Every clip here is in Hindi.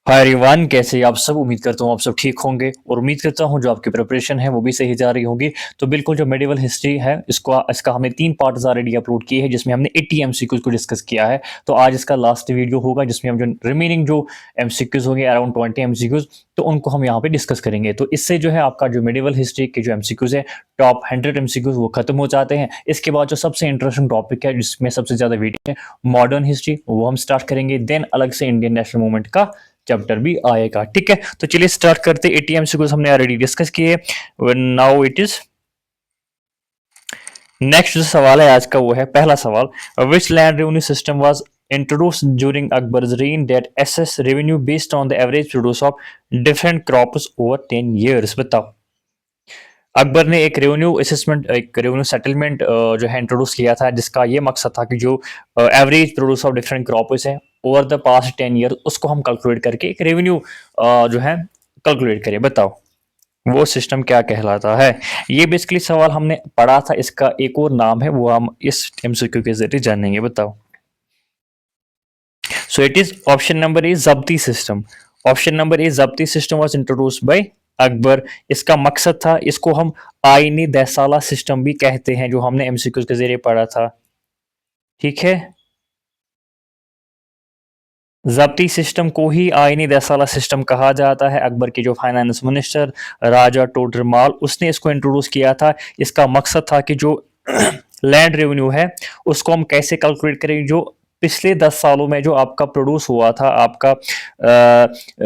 हाय एवरीवन, कैसे हैं आप सब। उम्मीद करता हूँ आप सब ठीक होंगे और उम्मीद करता हूँ जो आपकी प्रिपरेशन है वो भी सही जा रही होगी। तो बिल्कुल जो मेडिवल हिस्ट्री है इसका हमने 3 पार्ट्स ऑलरेडी अपलोड किए हैं जिसमें हमने 80 एमसीक्यूज को डिस्कस किया है। तो आज इसका लास्ट वीडियो होगा जिसमें हम जो रिमेनिंग जो एमसीक्यूज होंगे अराउंड 20 एमसीक्यूज, तो उनको हम यहाँ पे डिस्कस करेंगे। तो इससे जो है आपका जो मेडिवल हिस्ट्री के जो एमसीक्यूज है टॉप 100 एमसीक्यूज वो खत्म हो जाते हैं। इसके बाद जो सबसे इंटरेस्टिंग टॉपिक है जिसमें सबसे ज्यादा वीडियो है मॉडर्न हिस्ट्री, वो हम स्टार्ट करेंगे। देन अलग से इंडियन नेशनल मूवमेंट का चैप्टर भी आएगा। ठीक है, तो चलिए स्टार्ट करते। एटीएम से कुछ हमने ऑलरेडी डिस्कस किए। नाउ इट इज नेक्स्ट जो सवाल है आज का वो है पहला सवाल, which land revenue system was introduced during Akbar's reign that assess revenue based on the average produce of different crops over 10 years। बताओ, अकबर ने एक रेवेन्यू सेटलमेंट जो है इंट्रोड्यूस किया था जिसका ये मकसद था कि जो average produce of different crops हैं ओवर द पास्ट 10 ईयर उसको हम कैलकुलेट करके एक रेवेन्यू जो है कैलकुलेट करें। बताओ वो सिस्टम क्या कहलाता है। ये बेसिकली सवाल हमने पढ़ा था, इसका एक और नाम है वो हम इस एमसीक्यू के जरिए जानेंगे। बताओ, so it is option number ए जब्ती सिस्टम। ऑप्शन नंबर ए जब्ती system was introduced by Akbar. इसका मकसद था, इसको हम आईनी दैसाला सिस्टम भी कहते हैं जो हमने एमसीक्यूज के जरिए पढ़ा था। ठीक है, जब्ती सिस्टम को ही आईनी दैसाला सिस्टम कहा जाता है। अकबर के जो फाइनेंस मिनिस्टर राजा टोडरमाल उसने इसको इंट्रोड्यूस किया था। इसका मकसद था कि जो लैंड रेवेन्यू है उसको हम कैसे कैलकुलेट करें, जो पिछले 10 सालों में जो आपका प्रोड्यूस हुआ था, आपका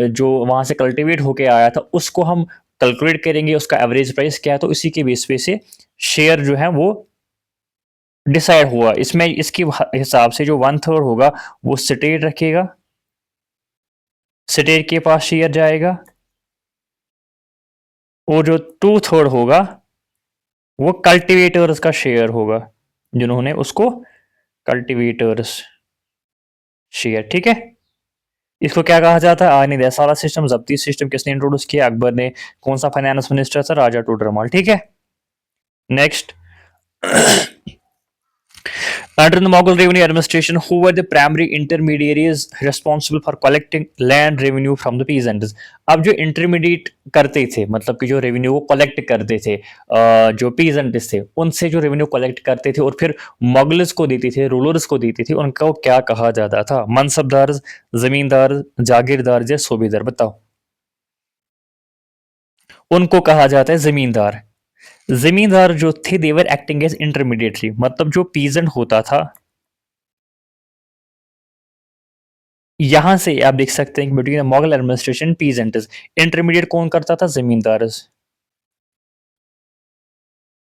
जो वहां से कल्टीवेट होके आया था उसको हम कैलकुलेट करेंगे, उसका एवरेज प्राइस क्या है। तो इसी के बेस पे से शेयर जो है वो डिसाइड हुआ। इसमें इसके हिसाब से जो 1/3 होगा वो स्टेट रखेगा, स्टेट के पास शेयर जाएगा, और जो 2/3 होगा वो कल्टीवेटर्स का शेयर होगा, जिन्होंने उसको कल्टीवेटर्स शेयर। ठीक है, इसको क्या कहा जाता है, आने दे सारा सिस्टम। जब्ती सिस्टम किसने इंट्रोड्यूस किया, अकबर ने। कौन सा फाइनेंस मिनिस्टर था, राजा टोडरमल। ठीक है, next, under the Mughal revenue administration, who were the primary intermediaries responsible for collecting land revenue from the peasants? अब जो इंटरमीडिएट करते थे, मतलब कि जो रेवेन्यू को कलेक्ट करते थे, जो पीजेंट्स थे उनसे जो रेवेन्यू कलेक्ट करते थे और फिर मुगल्स को देते थे, रूलर्स को देते थे, उनको क्या कहा जाता था। मनसबदार, जमींदार, जागीरदार या सूबेदार। बताओ, उनको कहा जाता है जमींदार। जमींदार जो थे देवर एक्टिंग एज इंटरमीडिएटरी, मतलब जो पीजेंट होता था, यहां से आप देख सकते हैं कि between Mughal administration peasants, intermediate कौन करता था, जमींदार,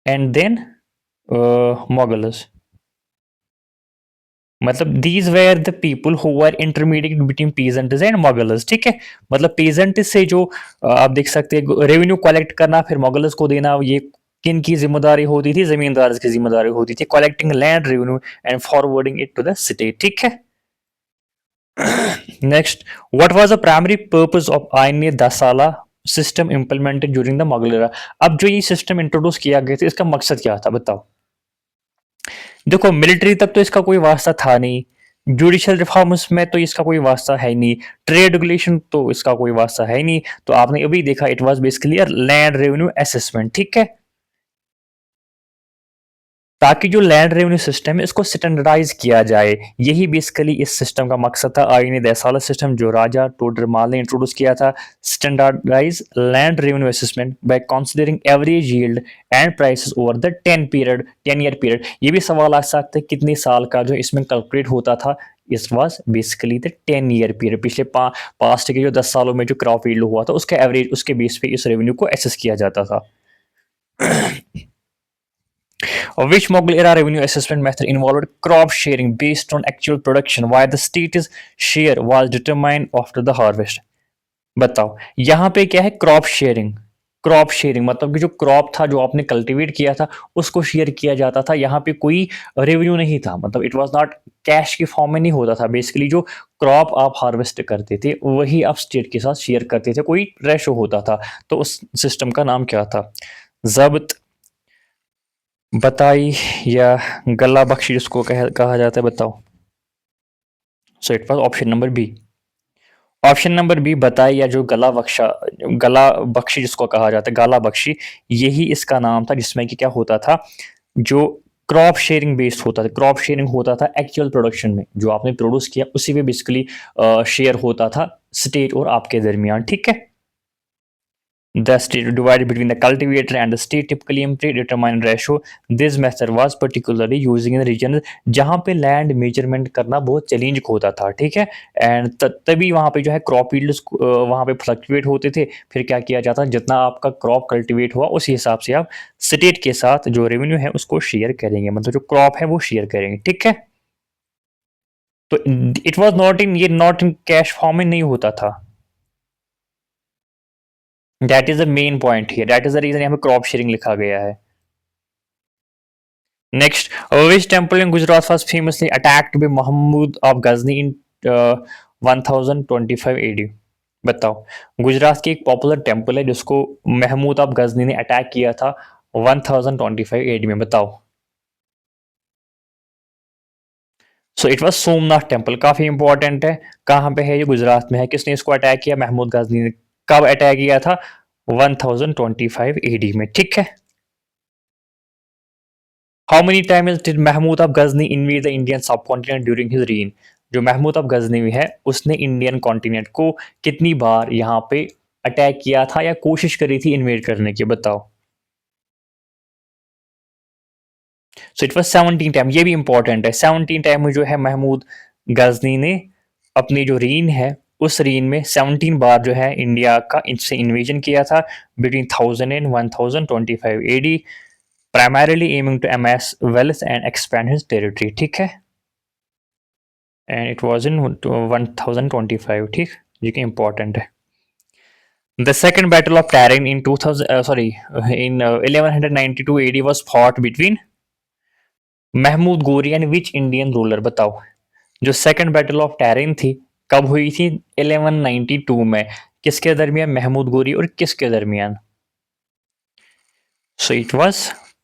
एंड देन मुगल्स। मतलब these where the people who were intermediate between peasants and Mughals. ठीक है, मतलब पीजेंट से जो आप देख सकते हैं रेवेन्यू कलेक्ट करना फिर मुगल्स को देना, ये किन की जिम्मेदारी होती थी, जमींदार की जिम्मेदारी होती थी, collecting land revenue and forwarding it to the state. ठीक है, next, what was the primary purpose of Ain Dahsala system implemented during the Mughal era. अब जो ये सिस्टम इंट्रोड्यूस किया गया था इसका मकसद क्या था। बताओ, देखो मिलिट्री तक तो इसका कोई वास्ता था नहीं, जुडिशियल रिफॉर्म्स में तो इसका कोई वास्ता है नहीं, ट्रेड रेगुलेशन तो इसका कोई वास्ता है नहीं। तो आपने अभी देखा it was basically land revenue assessment. ठीक है, ताकि जो लैंड रेवेन्यू सिस्टम है इसको स्टैंडर्डाइज किया जाए, यही बेसिकली इस सिस्टम का मकसद था। आईन दैसाला सिस्टम जो राजा टोडरमाल ने इंट्रोड्यूस किया था, standardize land revenue assessment by considering average yield and prices over the 10 year period. ये भी सवाल आ सकता है कितने साल का जो इसमें कैलकुलेट होता था। इस was basically the 10 year period, पिछले पास्ट के जो 10 सालों में जो क्रॉप यील्ड हुआ था उसका एवरेज, उसके बेस पे इस रेवेन्यू को एसेस किया जाता था। Which Mughal era revenue assessment method involved crop sharing based on actual production, while the state's share was determined after the harvest? बताओ, यहाँ पे क्या है, क्रॉप शेयरिंग। क्रॉप शेयरिंग मतलब कि जो क्रॉप था जो आपने कल्टीवेट किया था उसको शेयर किया जाता था। यहाँ पे कोई रेवेन्यू नहीं था, मतलब इट वाज नॉट कैश के फॉर्म में नहीं होता था। बेसिकली जो क्रॉप आप हार्वेस्ट करते थे वही आप स्टेट के साथ शेयर करते थे, कोई रेशो होता था। तो उस सिस्टम का नाम क्या था, जब्त, बताई, या गला बख्शी जिसको कहा जाता है। बताओ, so it was option number B. Option number B बताए, या जो गला बख्शी जिसको कहा जाता है, गाला बख्शी, यही इसका नाम था, जिसमें कि क्या होता था, जो क्रॉप शेयरिंग बेस्ड होता था, क्रॉप शेयरिंग होता था एक्चुअल प्रोडक्शन में, जो आपने प्रोड्यूस किया उसी में बेसिकली शेयर होता था स्टेट और आपके दरमियान, ठीक है। The state divided between the cultivator and the state typically in predetermined ratio. This method was particularly using in the region जहाँ पे लैंड मेजरमेंट करना बहुत चैलेंज होता था, ठीक है। एंड तभी वहाँ पे जो है क्रॉप यील्ड्स वहाँ पे फ्लक्चुएट होते थे। फिर क्या किया जाता, जितना आपका क्रॉप कल्टीवेट हुआ उसी हिसाब से आप स्टेट के साथ जो रेवेन्यू है उसको शेयर करेंगे, मतलब जो क्रॉप है वो शेयर करेंगे, ठीक है। तो इट वॉज नॉट इन, ये नॉट इन कैश फॉर्म में नहीं होता था। That is the main point here, that is the reason यहाँ पे क्रॉप शेयरिंग लिखा गया है। Next, which temple in Gujarat was famously attacked by Mahmud of Ghazni in 1025 AD? बताओ, गुजरात की एक पॉपुलर टेम्पल है जिसको महमूद ऑफ गजनी ने अटैक किया था 1025 एडी में, बताओ। So it was Somnath temple, काफी इंपॉर्टेंट है। कहां पे है ये? गुजरात में है। किसने इसको अटैक किया? महमूद गजनी ने। कब अटैक किया था? 1025 एडी में, ठीक है। How many times did Mahmud of Ghazni invade the Indian subcontinent during his reign? जो महमूद ऑफ गजनी है उसने इंडियन कॉन्टिनेंट को कितनी बार यहाँ पे अटैक किया था या कोशिश करी थी इन्वेड करने की, बताओ। सो इट वाज 17 टाइम, ये भी इंपॉर्टेंट है। 17 टाइम में जो है महमूद गजनी ने अपनी जो रीन है उस रीन में 17 बार जो है इंडिया का इनसे इन्वेजन किया था between 1000 and 1025 AD, primarily aiming to amass wealth and expand his territory, ठीक है। एंड इट वाज इन 1025, ठीक, ये कि इंपॉर्टेंट है। The second battle of Tarin in 2000 sorry in 1192 AD was fought between Mahmood गोरी एंड विच इंडियन रूलर, बताओ। जो सेकंड बैटल ऑफ टैरिन थी कब हुई थी? 1192 में। किसके दरमियान? महमूद गोरी और किसके दरमियान? सो इट वाज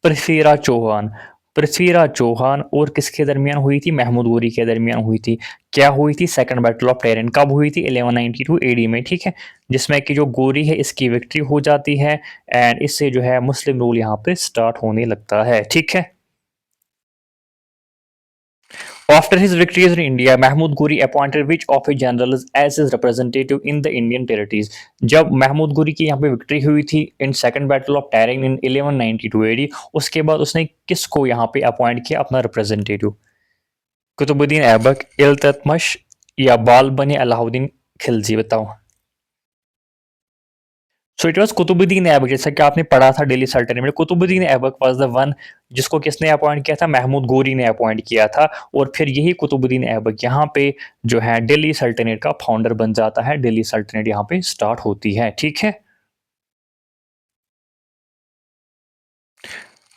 पृथ्वीराज चौहान। पृथ्वीराज चौहान और किसके दरमियान हुई थी? महमूद गोरी के दरमियान हुई थी। क्या हुई थी? Second battle of terrain. कब हुई थी? 1192 एडी में, ठीक है। जिसमें कि जो गोरी है इसकी विक्ट्री हो जाती है एंड इससे जो है मुस्लिम रूल यहाँ पे स्टार्ट होने लगता है, ठीक है। After his victories in India, Mahmud Gori appointed which of his generals as his representative in the Indian territories? जब महमूद गोरी की यहाँ पे विक्ट्री हुई थी in second battle of Tarain in 1192 AD, उसके बाद उसने किसको यहाँ पे अपॉइंट किया अपना रिप्रेजेंटेटिव? कुतुबुद्दीन ऐबक, इल्तुतमिश या बाल बने अलाउद्दीन खिलजी, बताओ। So it was Qutbuddin Aibak, जैसा कि आपने पढ़ा था दिल्ली सल्तनत में। Qutbuddin Aibak was the one जिसको किसने अपॉइंट किया था? महमूद गोरी ने अपॉइंट किया था। और फिर यही कुतुबुद्दीन ऐबक यहाँ पे जो है दिल्ली सल्तनत का फाउंडर बन जाता है। दिल्ली सल्तनत यहाँ पे स्टार्ट होती है, ठीक है।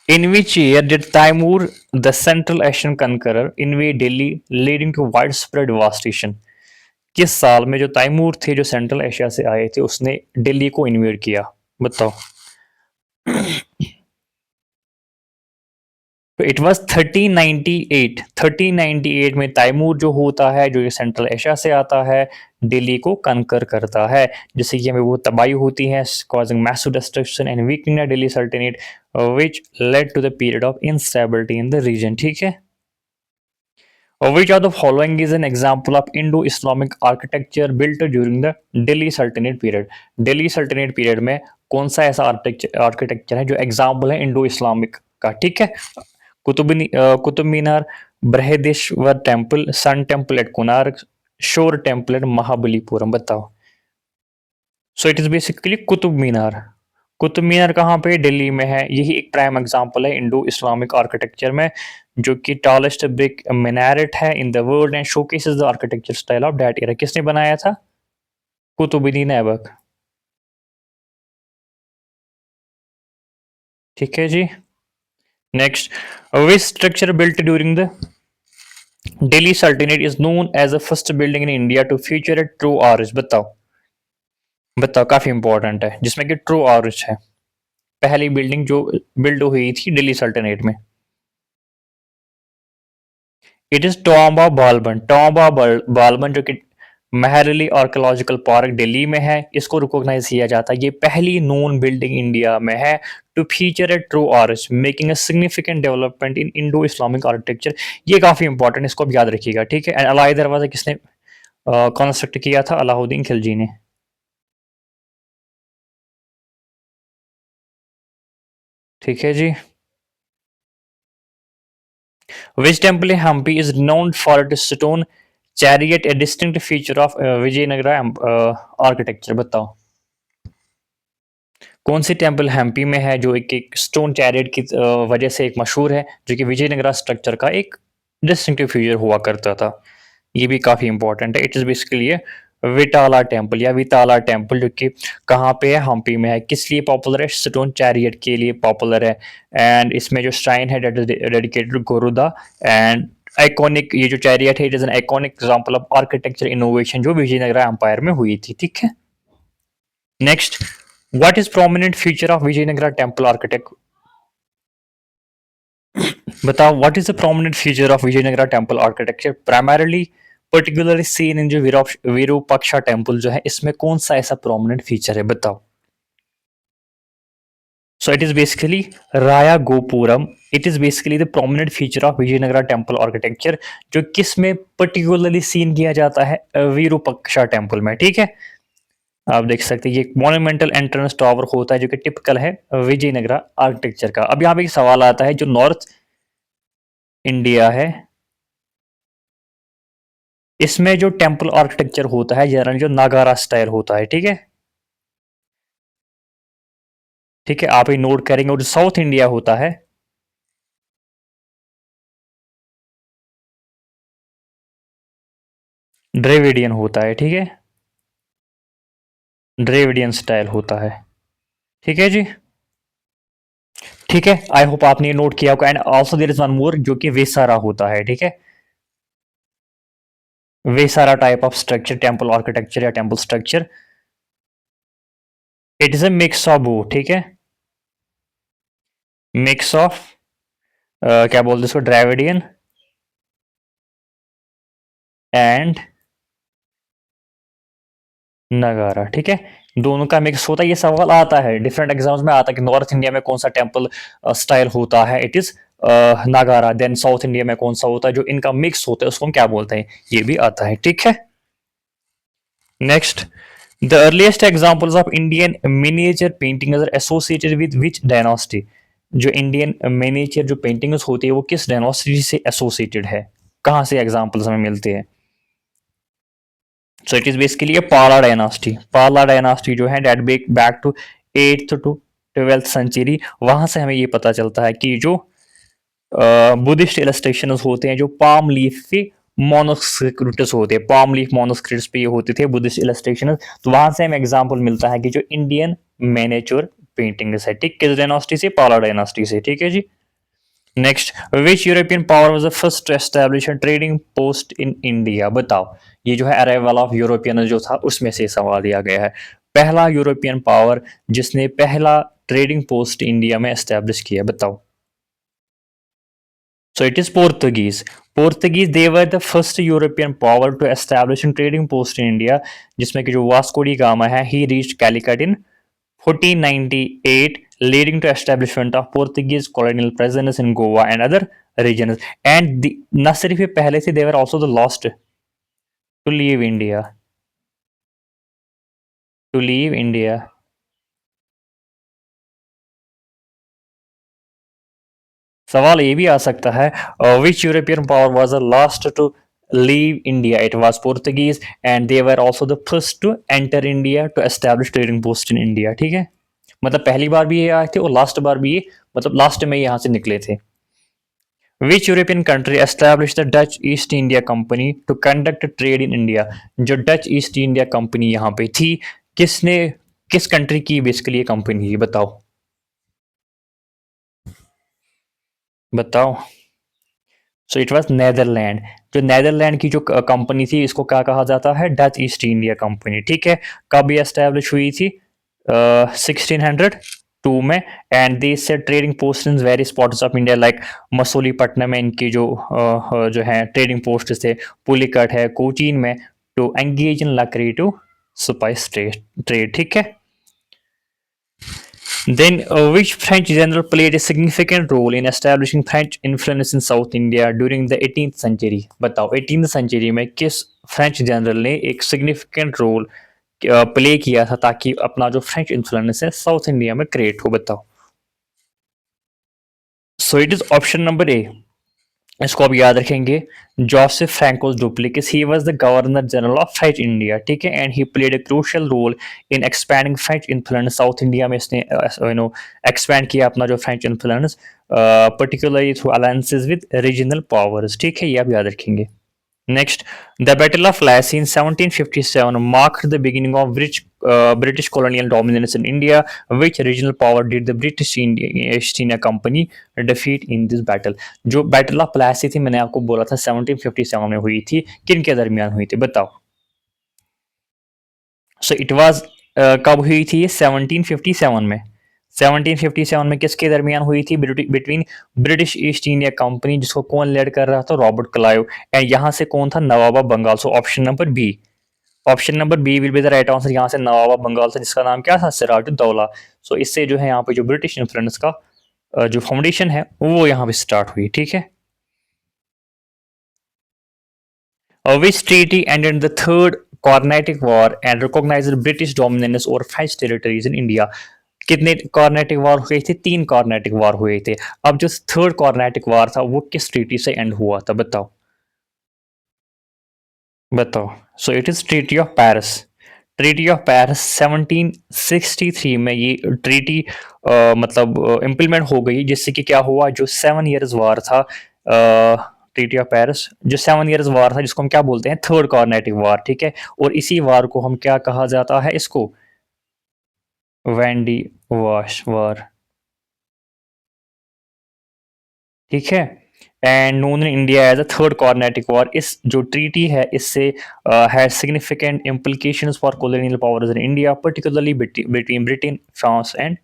In which year did Taimur, the Central Asian conqueror, invade Delhi, leading to widespread devastation? किस साल में जो तैमूर थे जो सेंट्रल एशिया से आए थे उसने दिल्ली को इन्वेड किया, बताओ। तो इट वाज 1398। 1398 में तैमूर जो होता है, जो ये सेंट्रल एशिया से आता है, दिल्ली को कंकर करता है, जिससे कि हमें बहुत तबाही होती है, causing massive destruction and weakening the Delhi Sultanate, which led to the period of instability in the region, ठीक है। Which of the following is an example of Indo-Islamic architecture built during the Delhi Sultanate period? Delhi Sultanate period में कौन सा ऐसा आर्किटेक्चर है जो एग्जाम्पल है इंडो इस्लामिक का, ठीक है। Qutub Minar, Brihadeeswara temple, sun temple at Konark, shore temple at Mahabalipuram, बताओ। So it is basically Qutub Minar. Qutub Minar कहाँ पे? दिल्ली में है। यही एक प्राइम एग्जांपल है इंडो इस्लामिक आर्किटेक्चर में, जो कि टॉलेस्ट ब्रिक मिनारेट है in the world and showcases the architecture style of that era. किसने बनाया था? कुतुबुद्दीन ऐबक, ठीक है जी। Next, which structure built during the Delhi Sultanate is known as the first building in India to feature a true arch, बताओ। बताओ, काफी इंपॉर्टेंट है, जिसमें कि ट्रू आर्च है। पहली बिल्डिंग जो बिल्ड हुई थी दिल्ली सल्तनत में। It is tomb of Balban. Tomb of Balban जो कि महरली आर्कोलॉजिकल पार्क दिल्ली में है, इसको रिकॉग्नाइज किया जाता है। ये पहली नोन बिल्डिंग इंडिया में है to feature a true arch, making a significant development in Indo Islamic architecture. ये काफी इंपॉर्टेंट, इसको भी याद रखिएगा, ठीक है। एंड अलाई दरवाजा किसने कंस्ट्रक्ट किया था? अलाउद्दीन खिलजी ने। ठीक है जी। Which temple in Hampi is known for its stone chariot, a distinct feature of Vijayanagara architecture? बताओ कौन सी टेम्पल हम्पी में है जो एक स्टोन चैरियट की वजह से एक मशहूर है, जो कि विजयनगरा स्ट्रक्चर का एक डिस्टिंक्टिव फीचर हुआ करता था। ये भी काफी इंपॉर्टेंट है। इट इज बेसिकली विटाला टेम्पल या विताला टेम्पल, जो कि कहाँ पे है? हम्पी में है। किस लिए पॉपुलर है? स्टोन चैरियट के लिए पॉपुलर है। एंड इसमें जो श्राइन है that is dedicated Garuda. And iconic, ये जो चैरियट है it is an iconic example of architecture innovation जो विजयनगरा एम्पायर में हुई थी, ठीक है। Next, what is prominent feature of Vijayanagara temple architect? बताओ what is the prominent feature of Vijayanagara temple architecture? Primarily particularly seen in जो विरूपाक्षा टेम्पल जो है, इसमें कौन सा ऐसा प्रोमिनेंट फीचर है? बताओ। So it is basically Raya Gopuram. It is basically the prominent feature of Vijayanagara temple architecture, जो किस में particularly सीन किया जाता है? विरूपाक्षा टेम्पल में, ठीक है। आप देख सकते हैं ये मोन्यूमेंटल एंट्रेंस टावर होता है जो कि टिपिकल है विजयनगरा आर्किटेक्चर का। अब यहाँ पे एक सवाल आता है, जो नॉर्थ इंडिया है इसमें जो टेम्पल आर्किटेक्चर होता है जनरली जो नागारा स्टाइल होता है, ठीक है। ठीक है, आप ये नोट करेंगे। और जो साउथ इंडिया होता है ड्रेविडियन होता है, ठीक है। ड्रेविडियन स्टाइल होता है, ठीक है जी। ठीक है, आई होप आपने ये नोट किया होगा। And also there is one more जो कि वेसारा होता है, ठीक है। Vesara type of structure, temple architecture या temple structure, it is a mix of both, ठीक है। मिक्स ऑफ क्या बोलते हैं इसको? ड्रेविडियन एंड नगारा, ठीक है। दोनों का मिक्स होता है। ये सवाल आता है डिफरेंट एग्जाम्स में, आता है कि नॉर्थ इंडिया में कौन सा टेम्पल स्टाइल होता है? इट इज नागारा। देन साउथ इंडिया में कौन सा होता है जो इनका मिक्स होता है, उसको हम क्या बोलते हैं? ये भी आता है, ठीक है। Next, the earliest examples of Indian miniature painting are associated with which dynasty? जो इंडियन मिनिएचर जो पेंटिंग्स होती है वो किस डायनास्टी से एसोसिएटेड है? कहाँ से एग्जाम्पल्स हमें मिलते हैं? So it is basically a Pala dynasty. Pala dynasty जो है date back to 8th to 12th century. वहां से हमें ये पता चलता है कि जो बुद्धिस्ट इलस्ट्रेशन होते हैं, जो पाम लीफ पे मोनोस्क्रिप्ट्स होते हैं, पाम लीफ मोनोस्क्रिप्ट्स पे ये होते थे बुद्धिस्ट इलस्ट्रेशन। तो वहां से हमें एग्जांपल मिलता है कि जो इंडियन मिनिएचर पेंटिंग्स है, ठीक, किस डायनास्टी से? पाला डायनास्टी से, ठीक है जी। Next, which European power was the first to establish a trading post in India? बताओ। ये जो है अराइवल ऑफ यूरोपियन जो था उसमें से सवाल दिया गया है। पहला यूरोपियन पावर जिसने पहला ट्रेडिंग पोस्ट इंडिया में एस्टैब्लिश किया, बताओ। So it is Portuguese. Portuguese, they were the first European power to establish a trading post in India, जिसमें कि जो वास्को डी गामा है, he reached Calicut in 1498, leading to establishment of Portuguese colonial presence in Goa and other regions. And न सिर्फ ये पहले से, they were also the last to leave India. To leave India. सवाल ये भी आ सकता है, which European power was the last to leave India? It was Portuguese and they were also the first to enter India to establish trading post in India, ठीक है। मतलब पहली बार भी ये आए थे और लास्ट बार भी ये, मतलब लास्ट में यहाँ से निकले थे। Which European country establish the Dutch East India company to conduct trade in India? जो डच ईस्ट इंडिया कंपनी यहाँ पे थी, किसने, किस कंट्री की बेसिकली ये कंपनी, बताओ। बताओ। So it was Netherland. जो नेदरलैंड की जो कंपनी थी, इसको क्या कहा जाता है? डच ईस्ट इंडिया कंपनी, ठीक है। कब ये एस्टेब्लिश हुई थी? 1602 में। And they set trading post in various parts of India, like Masulipatnam में इनकी जो जो है ट्रेडिंग पोस्ट थे, पुलिकट है, कोचीन में, to engage in lucrative spice trade, ठीक है। Then, which French general played a significant role in establishing French influence in South India during the 18th century? बताओ 18th century में किस फ्रेंच जनरल ने एक सिग्निफिकेंट रोल प्ले किया था ताकि अपना जो फ्रेंच इन्फ्लुएंस है साउथ इंडिया में क्रिएट हो, बताओ। So it is option number A, इसको आप याद रखेंगे, Joseph Francois Dupleix. He was the governor general of French India, ठीक है, and he played a crucial role in expanding French influence south India में। इसने एक्सपैंड किया अपना जो French influence, particularly through alliances with regional powers, ठीक है, ये आप याद रखेंगे। Next, the Battle of Plassey in 1757 marked the beginning of British colonial dominance in India. Which regional power did the British East India Company defeat in this battle? जो Battle of Plassey थी, मैंने आपको बोला था 1757 में हुई थी, किन के दरमियान हुई थी, बताओ। So it was कब हुई थी ये? 1757 में। 1757 में किसके दरमियान हुई थी? Between British east India company, जिसको कौन लीड कर रहा था? Robert Clive. एंड यहाँ से कौन था? Nawab Bengal. So option number B, option number B will be the right answer. यहाँ से नवाब बंगाल था, जिसका नाम क्या था? सिराजुद्दौला। सो इससे जो है यहाँ पे जो ब्रिटिश इन्फ्लुएंस का जो फाउंडेशन है वो यहाँ पे स्टार्ट हुई, ठीक है। Which treaty ended the Third Carnatic War and recognized British dominance over French territories in India? कितने कॉर्नेटिक वॉर हुए थे? 3 कॉर्नेटिक वॉर हुए थे। अब जो थर्ड कॉर्नेटिक वॉर था वो किस ट्रीटी से एंड हुआ था, बताओ बताओ। So it is treaty of Paris. Treaty of Paris 1763 में ये ट्रीटी मतलब इम्प्लीमेंट हो गई, जिससे कि क्या हुआ, जो 7 ईयर्स वॉर था, ट्रीटी ऑफ पेरिस जो 7 ईयर्स वॉर था, जिसको हम क्या बोलते हैं? थर्ड कॉर्नेटिक वॉर, ठीक है। और इसी वॉर को हम क्या कहा जाता है? इसको वेंडी वॉश वॉर, ठीक है। And known in India as a third Carnatic war. इस जो ट्रीटी है इससे has significant implications for colonial powers in India, particularly between Britain, France and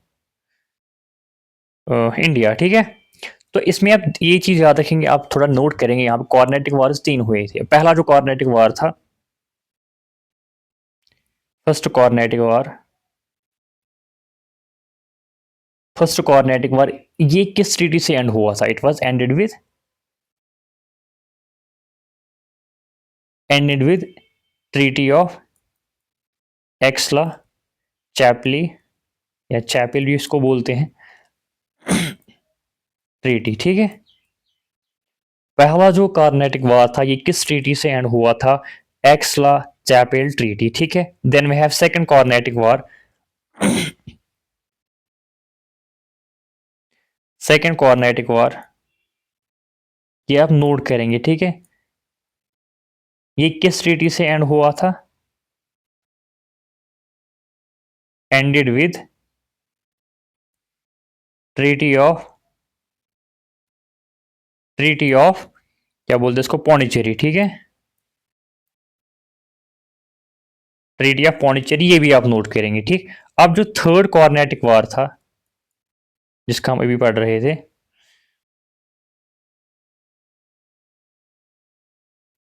India, ठीक है। तो इसमें आप ये चीज याद रखेंगे, आप थोड़ा नोट करेंगे, यहाँ पे कॉर्नेटिक वॉर्स 3 हुए थे। पहला जो कॉर्नेटिक वॉर था, first Carnatic war, first Carnatic war ये किस ट्रीटी से एंड हुआ था? It was ended with treaty of Aix-la-Chapelle, या चैपल भी इसको बोलते हैं, ट्रीटी, ठीक है। पहला जो कार्नेटिक वॉर था ये किस ट्रीटी से एंड हुआ था? एक्सला चैपल ट्रीटी, ठीक है। Then we have second Carnatic war. Second Carnatic war ये आप नोट करेंगे, ठीक है। ये किस ट्रीटी से एंड हुआ था? एंडेड विद ट्रीटी ऑफ क्या बोलते हैं इसको? पौंडीचेरी, ठीक है। ट्रीटी ऑफ पौंडीचेरी ये भी आप नोट करेंगे, ठीक। अब जो थर्ड कॉर्नेटिक वॉर था जिसका हम अभी पढ़ रहे थे,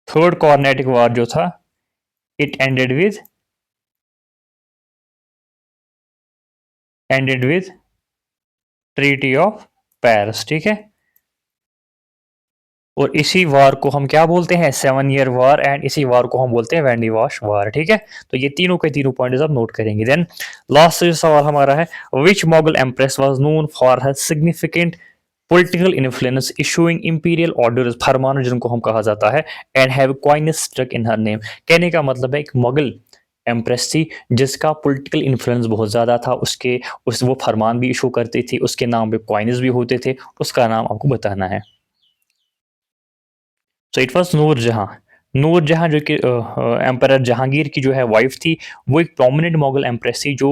थर्ड कॉर्नेटिक वॉर जो था, it ended with treaty of Paris, ठीक है। और इसी वार को हम क्या बोलते हैं? 7 ईयर वार। एंड इसी वार को हम बोलते हैं वेंडी वॉश वार, ठीक है। तो ये तीनों के तीनों पॉइंट्स आप नोट करेंगे। देन लास्ट जो सवाल हमारा है, which Mughal empress was known for her significant political influence issuing imperial orders, फरमान जिनको हम कहा जाता है, and have coins struck in her name. कहने का मतलब है एक मुगल एम्प्रेस थी जिसका पॉलिटिकल इन्फ्लुएंस बहुत ज़्यादा था, वो फरमान भी इशू करती थी, उसके नाम पे कॉइन्स भी होते थे, उसका नाम आपको बताना है। So it was Nur Jahan. Nur Jahan जो कि एम्परर जहांगीर की जो है वाइफ थी, वो एक प्रोमिनेंट मुगल एम्प्रेस थी जो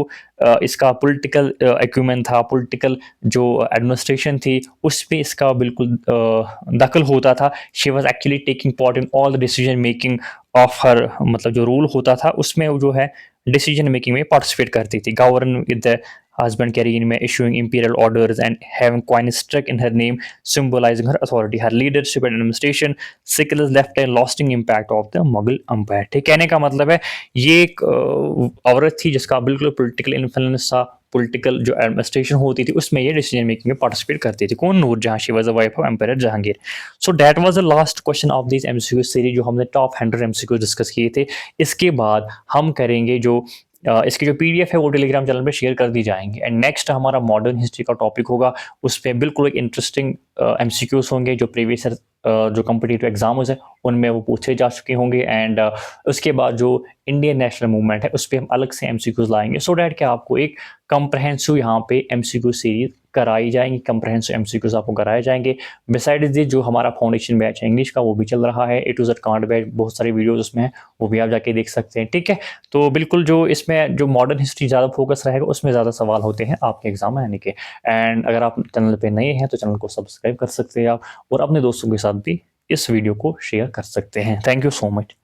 इसका पॉलिटिकल एक्यूमेन था, पॉलिटिकल जो एडमिनिस्ट्रेशन थी उस पे इसका बिल्कुल दखल होता था। She was actually taking part in all the decision making of her, मतलब जो रूल होता था उसमें वो जो है डिसीजन मेकिंग में पार्टिसिपेट करती थी, govern with the husband Karine May issuing imperial orders and having coin struck in her name, symbolizing her authority, her leadership and administration. Sickles left a lasting impact of the Mughal Empire. ठीक कहने का मतलब है ये एक औरत थी जिसका बिल्कुल पॉलिटिकल इन्फ्लुएंस था, पॉलिटिकल जो एडमिनिस्ट्रेशन होती थी उसमें ये डिसीजन मेकिंग में पार्टिसिपेट करती थी। कौन? Nur Jahan. She was the wife of empire Jahangir. So that was the last question of this MCQ series जो हमने टॉप 100 एमसीक्यू डिस्कस किए थे। इसके बाद हम करेंगे जो इसकी जो पीडीएफ है वो टेलीग्राम चैनल पे शेयर कर दी जाएंगी एंड नेक्स्ट हमारा मॉडर्न हिस्ट्री का टॉपिक होगा। उस पर बिल्कुल एक इंटरेस्टिंग एमसीक्यूज होंगे जो प्रीवियस जो कम्पिटिटिव एग्जाम्स हैं उनमें वो पूछे जा चुके होंगे एंड उसके बाद जो इंडियन नेशनल मूवमेंट है उस पर हम अलग से एमसीक्यूज लाएंगे सो डैट कि आपको एक कंप्रहेंसिव यहाँ पे एमसीक्यू सीरीज कराई जाएंगी, कंप्रहेंसिव एमसीक्यूज आपको कराए जाएंगे। बिसाइड दिस जो हमारा फाउंडेशन बैच है इंग्लिश का वो भी चल रहा है, ए टू जेड कांट बैच, बहुत सारे वीडियोज उसमें हैं वो भी आप जाके देख सकते हैं। ठीक है, तो बिल्कुल जो इसमें जो मॉडर्न हिस्ट्री ज़्यादा फोकस रहेगा उसमें ज़्यादा सवाल होते हैं आपके एग्जाम में आने के। एंड अगर आप चैनल पर नए हैं तो चैनल को सब्सक्राइब कर सकते हैं आप और अपने दोस्तों के साथ भी इस वीडियो को शेयर कर सकते हैं। Thank you so much.